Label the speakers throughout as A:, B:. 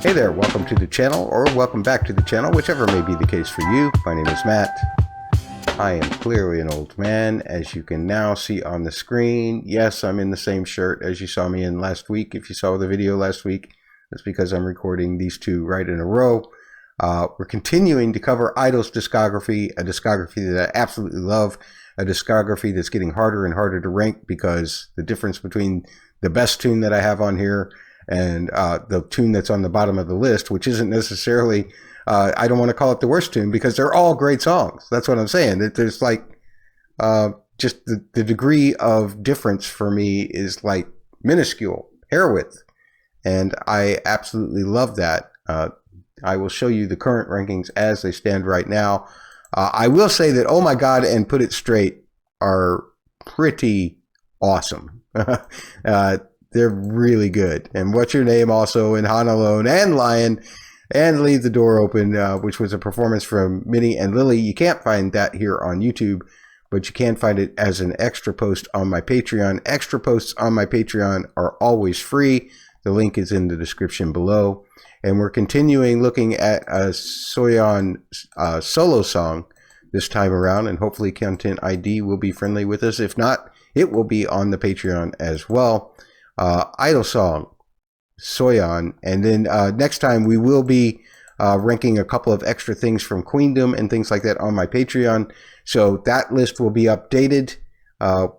A: Hey there, welcome to the channel, or welcome back to the channel, whichever may be the case for you. My name is Matt. I am clearly an old man, as you can now see on the screen. Yes, I'm in the same shirt as you saw me in last week. If you saw the video last week, that's because I'm recording these two right in a row. We're continuing to cover i-dle's discography, a discography that I absolutely love, a discography that's getting harder and harder to rank because the difference between the best tune that I have on here and the tune that's on the bottom of the list, which isn't necessarily, I don't want to call it the worst tune because they're all great songs. That's what I'm saying. There's like, just the degree of difference for me is like minuscule, hair width. And I absolutely love that. I will show you the current rankings as they stand right now. I will say that Oh My God and Put It Straight are pretty awesome. They're really good. And What's Your Name also, and Han Alone, and Lion, and Leave the Door Open, which was a performance from Minnie and Lily. You can't find that here on YouTube, but you can find it as an extra post on my Patreon. Extra posts on my Patreon are always free. The link is in the description below. And we're continuing looking at a Soyeon solo song this time around, and hopefully Content ID will be friendly with us. If not, it will be on the Patreon as well. i-dle song, Soyeon, and then next time we will be ranking a couple of extra things from Queendom and things like that on my Patreon. So that list will be updated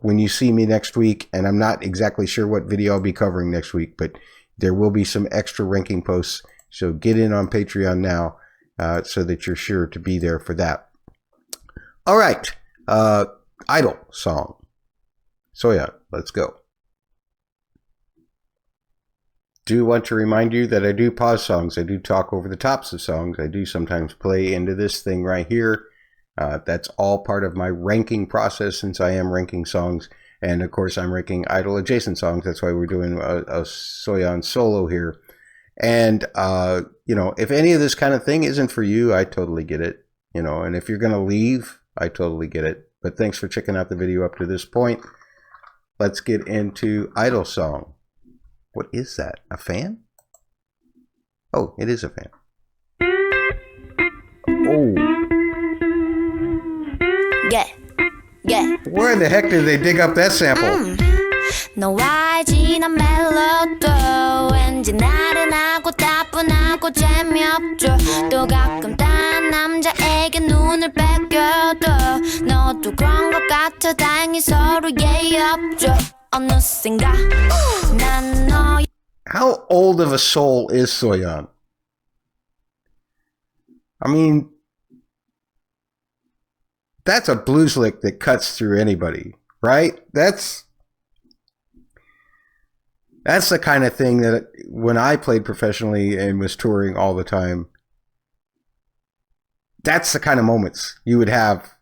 A: when you see me next week, and I'm not exactly sure what video I'll be covering next week, but there will be some extra ranking posts. So get in on Patreon now so that you're sure to be there for that. All right, i-dle song, Soyeon, let's go. Do want to remind you that I do pause songs. I do talk over the tops of songs. I do sometimes play into this thing right here. That's all part of my ranking process, since I am ranking songs. And of course, I'm ranking i-dle adjacent songs. That's why we're doing a Soyeon solo here. And, you know, if any of this kind of thing isn't for you, I totally get it. You know, and if you're going to leave, I totally get it. But thanks for checking out the video up to this point. Let's get into i-dle song. What is that? A fan? Oh, it is a fan. Oh.
B: Yeah.
A: Where in the heck did they dig up that sample?
B: 너와의 진한 멜로디 왠지 나른하고 따분하고 재미없죠. 또 가끔 딴 남자에게 눈을 뺏겨도 너도 그런 것 같아. 다행히 서로 예의 없죠. 어느샌가 난 너의.
A: How old of a soul is Soyeon? I mean, that's a blues lick that cuts through anybody, right? That's the kind of thing that when I played professionally and was touring all the time, that's the kind of moments you would have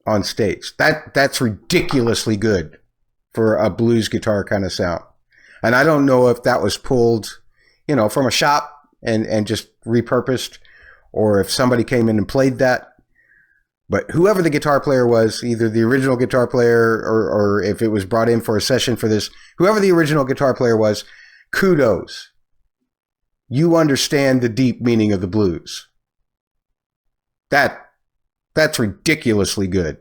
A: on stage. That's ridiculously good for a blues guitar kind of sound. And I don't know if that was pulled, you know, from a shop and just repurposed, or if somebody came in and played that. But whoever the guitar player was, either the original guitar player or if it was brought in for a session for this, whoever the original guitar player was, kudos. You understand the deep meaning of the blues. That's ridiculously good.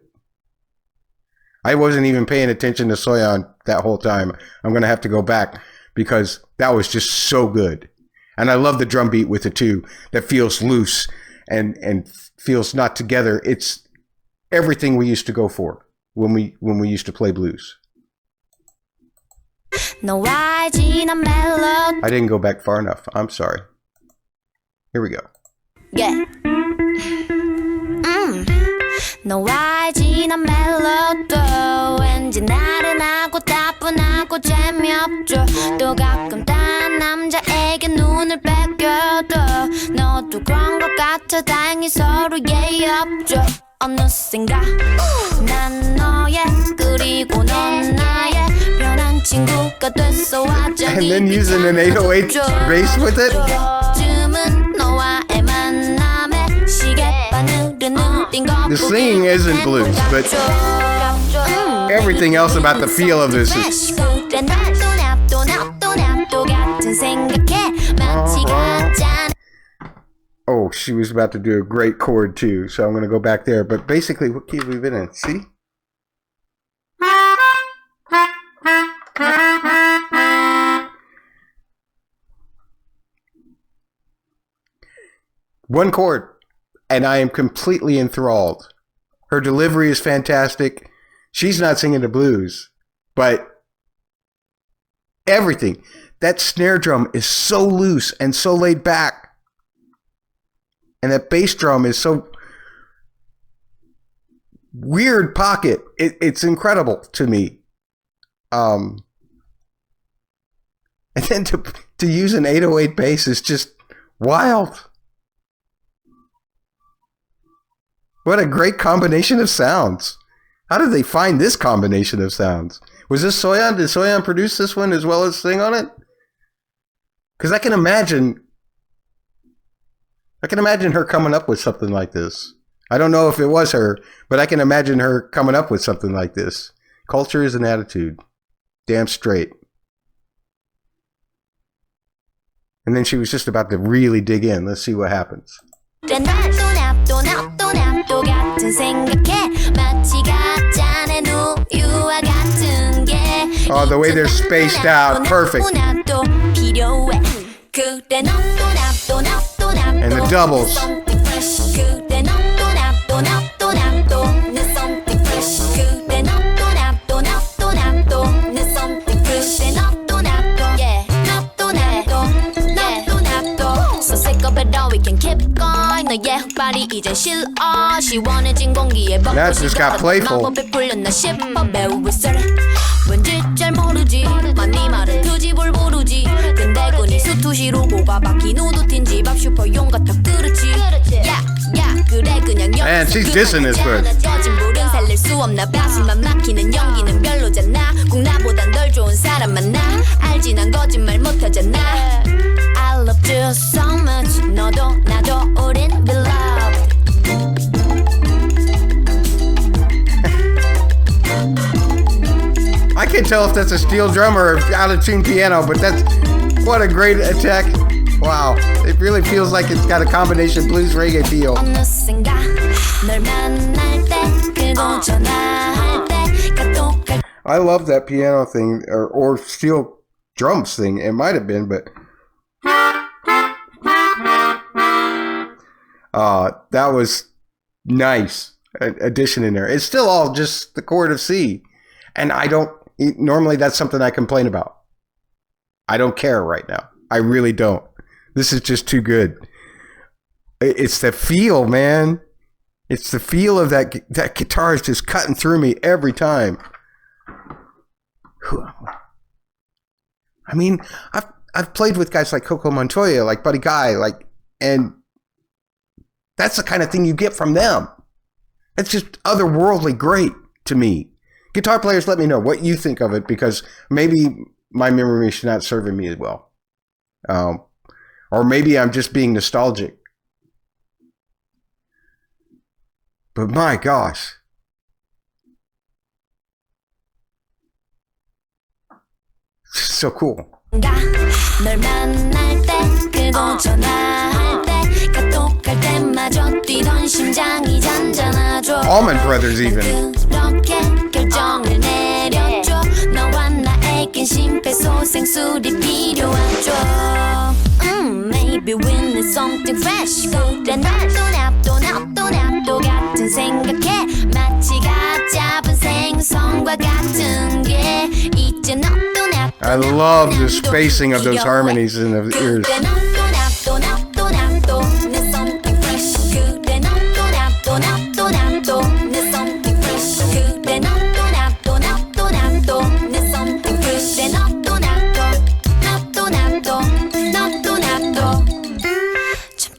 A: I wasn't even paying attention to Soyeon that whole time. I'm going to have to go back because that was just so good. And I love the drum beat with it too. That feels loose and feels not together. It's everything we used to go for when we used to play blues. I didn't go back far enough. I'm sorry. Here we go.
B: Yeah. 너와의 진한 멜로디 왠지 나른하고 따분하고 재미없죠. 또 가끔 딴 남자에게 눈을 뺏겨도 너도 그런 것 같아. 다행히 서로 예의 없죠. 어느샌가 난 너의 그리고 넌 나의 편한 친구가 됐어.
A: And then using an 808 bass with it.
B: 요즘은 너와의 만남에
A: The singing isn't blues, but everything else about the feel of this is. she was about to do a great chord too, so I'm going to go back there. But basically, what key have we been in? See? One chord, and I am completely enthralled. Her delivery is fantastic. She's not singing the blues, but everything. That snare drum is so loose and so laid back. And that bass drum is so weird pocket. It's incredible to me. And then to use an 808 bass is just wild. What a great combination of sounds. How did they find this combination of sounds? Was this Soyeon? Did Soyeon produce this one as well as sing on it? Because I can imagine her coming up with something like this. I don't know if it was her, but I can imagine her coming up with something like this. Culture is an attitude. Damn straight. And then she was just about to really dig in. Let's see what happens. Oh, the way they're spaced out. Perfect. And the doubles. That just got playful. Man, she's dissing this bird.
B: I love you so much. 너도 나도 우린 beloved.
A: I can't tell if that's a steel drum or out of tune piano, but that's what a great attack. Wow, it really feels like it's got a combination blues reggae feel. I love that piano thing or steel drums thing. It might have been, but that was nice addition in there. It's still all just the chord of C, and I don't normally. That's something I complain about. I don't care right now. I really don't. This is just too good. It's the feel, man. It's the feel of that guitar is just cutting through me every time. I mean, I've played with guys like Coco Montoya, like Buddy Guy, and that's the kind of thing you get from them. It's just otherworldly great to me. Guitar players, let me know what you think of it, because maybe my memory is not serving me as well. Or maybe I'm just being nostalgic. But my gosh. So cool. Allman Brothers even.
B: Maybe we need something fresh. 그래 나도 같은 생각해. 마치 각 잡은 생선과 같은 게 이제 너도 나도.
A: I love the spacing of those harmonies in the ears.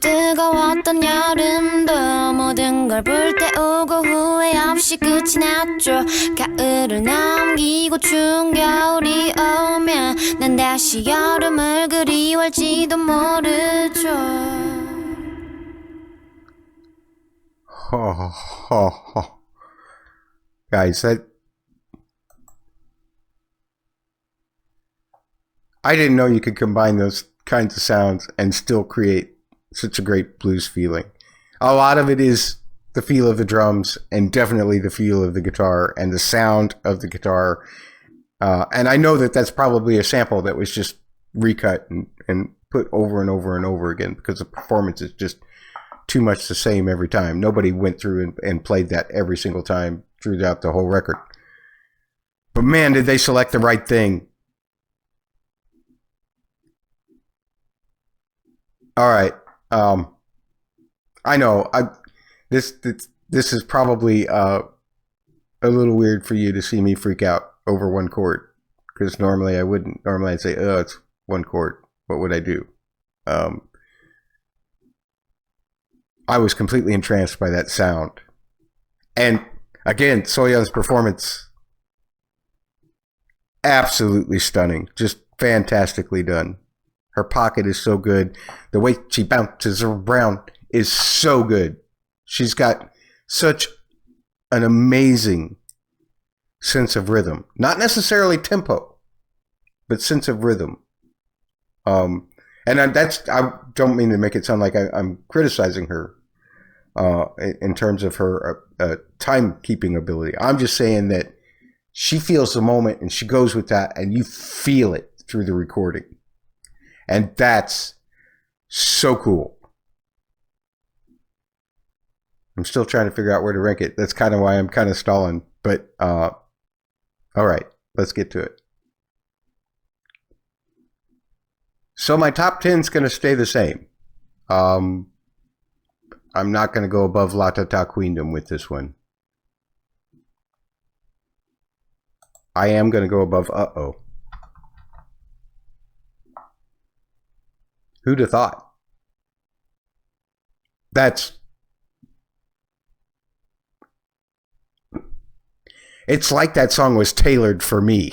B: 뜨거웠던 여름도 모든 걸 불태우고 후회 없이 끝이 났죠. 가을을 넘기고 추운 겨울이 오면 난 다시 여름을 그리워할지도 모르죠.
A: Guys, I didn't know you could combine those kinds of sounds and still create such a great blues feeling. A lot of it is the feel of the drums and definitely the feel of the guitar and the sound of the guitar. And I know that that's probably a sample that was just recut and put over and over and over again because the performance is just too much the same every time. Nobody went through and played that every single time throughout the whole record. But man, did they select the right thing. All right. I know this is probably a little weird for you to see me freak out over one chord, because normally I wouldn't. Normally I'd say, oh, it's one chord. What would I do? I was completely entranced by that sound. And again, Soyeon's performance, absolutely stunning. Just fantastically done. Her pocket is so good. The way she bounces around is so good. She's got such an amazing sense of rhythm. Not necessarily tempo, but sense of rhythm. And I don't mean to make it sound like I'm criticizing her in terms of her timekeeping ability. I'm just saying that she feels the moment and she goes with that, and you feel it through the recording. And that's so cool. I'm still trying to figure out where to rank it. That's kind of why I'm kind of stalling. But all right, let's get to it. So my top 10 is going to stay the same. I'm not going to go above La Ta Ta Queendom with this one. I am going to go above Uh-Oh. Who'd have thought? It's like that song was tailored for me.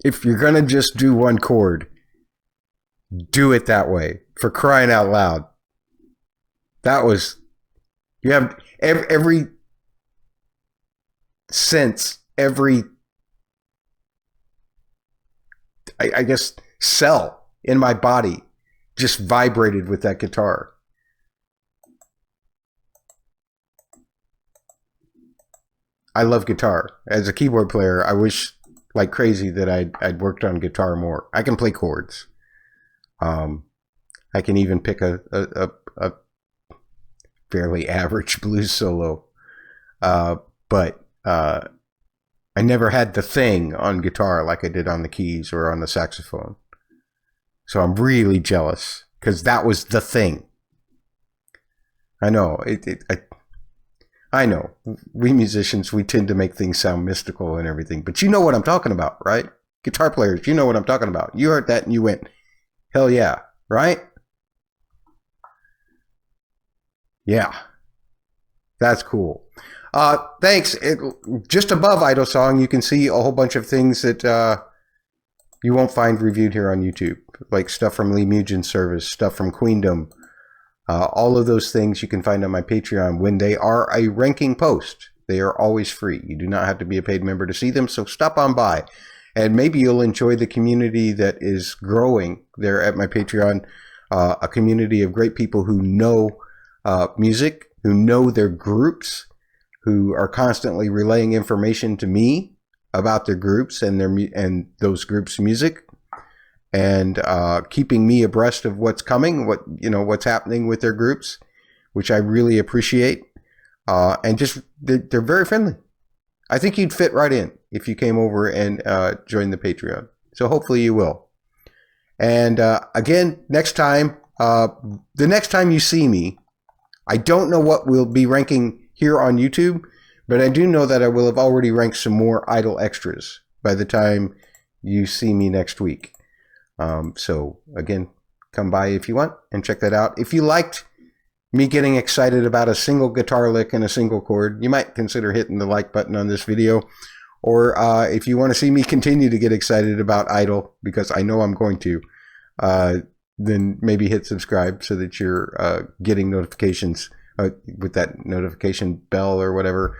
A: If you're going to just do one chord, do it that way. For crying out loud. You have every sense, every, I guess, cell in my body just vibrated with that guitar. I love guitar. As a keyboard player, I wish like crazy that I'd worked on guitar more. I can play chords. I can even pick a fairly average blues solo. But I never had the thing on guitar like I did on the keys or on the saxophone. So I'm really jealous because that was the thing. I know I know we musicians, we tend to make things sound mystical and everything, but you know what I'm talking about, right? Guitar players, you know what I'm talking about. You heard that and you went, hell yeah, right? Yeah, that's cool. Thanks. Just above I-dle Song, you can see a whole bunch of things that you won't find reviewed here on YouTube, like stuff from Lee Mugen's service, stuff from Queendom. All of those things you can find on my Patreon when they are a ranking post. They are always free. You do not have to be a paid member to see them, so stop on by. And maybe you'll enjoy the community that is growing there at my Patreon, a community of great people who know music, who know their groups, who are constantly relaying information to me about their groups and those groups' music, and keeping me abreast of what's coming, what's happening with their groups, which I really appreciate. And just they're very friendly. I think you'd fit right in if you came over and joined the Patreon. So hopefully you will. And again, the next time you see me, I don't know what we'll be ranking here on YouTube, but I do know that I will have already ranked some more i-dle extras by the time you see me next week. So again, come by if you want and check that out. If you liked me getting excited about a single guitar lick and a single chord, you might consider hitting the like button on this video. Or if you want to see me continue to get excited about i-dle, because I know I'm going to, then maybe hit subscribe so that you're getting notifications with that notification bell or whatever.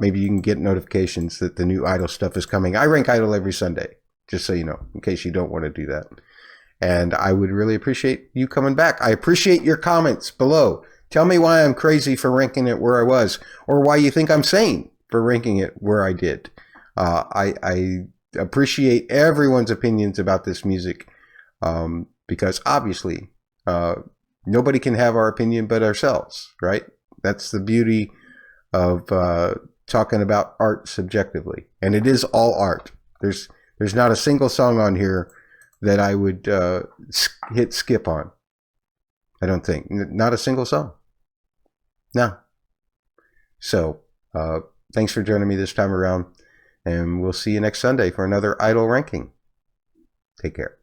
A: Maybe you can get notifications that the new i-dle stuff is coming. I rank i-dle every Sunday, just so you know, in case you don't want to do that. And I would really appreciate you coming back. I appreciate your comments below. Tell me why I'm crazy for ranking it where I was, or why you think I'm sane for ranking it where I did. I appreciate everyone's opinions about this music, because obviously nobody can have our opinion but ourselves, right? That's the beauty of talking about art subjectively, and it is all art. There's not a single song on here that I would hit skip on. I don't think. Not a single song. No. So thanks for joining me this time around, and we'll see you next Sunday for another i-dle ranking. Take care.